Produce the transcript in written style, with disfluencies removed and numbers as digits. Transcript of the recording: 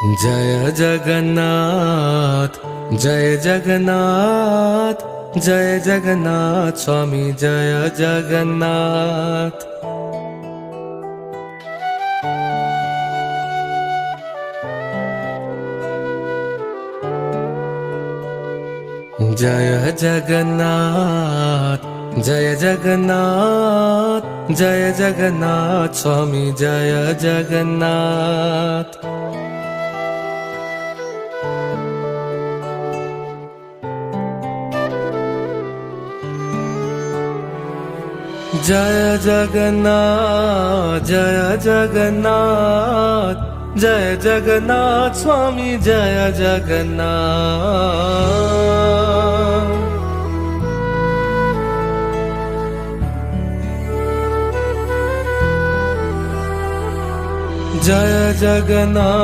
जय जगन्नाथ, जय जगन्नाथ, जय जगन्नाथ स्वामी, जय जगन्नाथ। जय जगन्नाथ, जय जगन्नाथ, जय जगन्नाथ स्वामी, जय जगन्नाथ। जय जगन्नाथ, जय जगन्नाथ, जय जगन्नाथ स्वामी, जय जगन्नाथ। जय जगन्नाथ।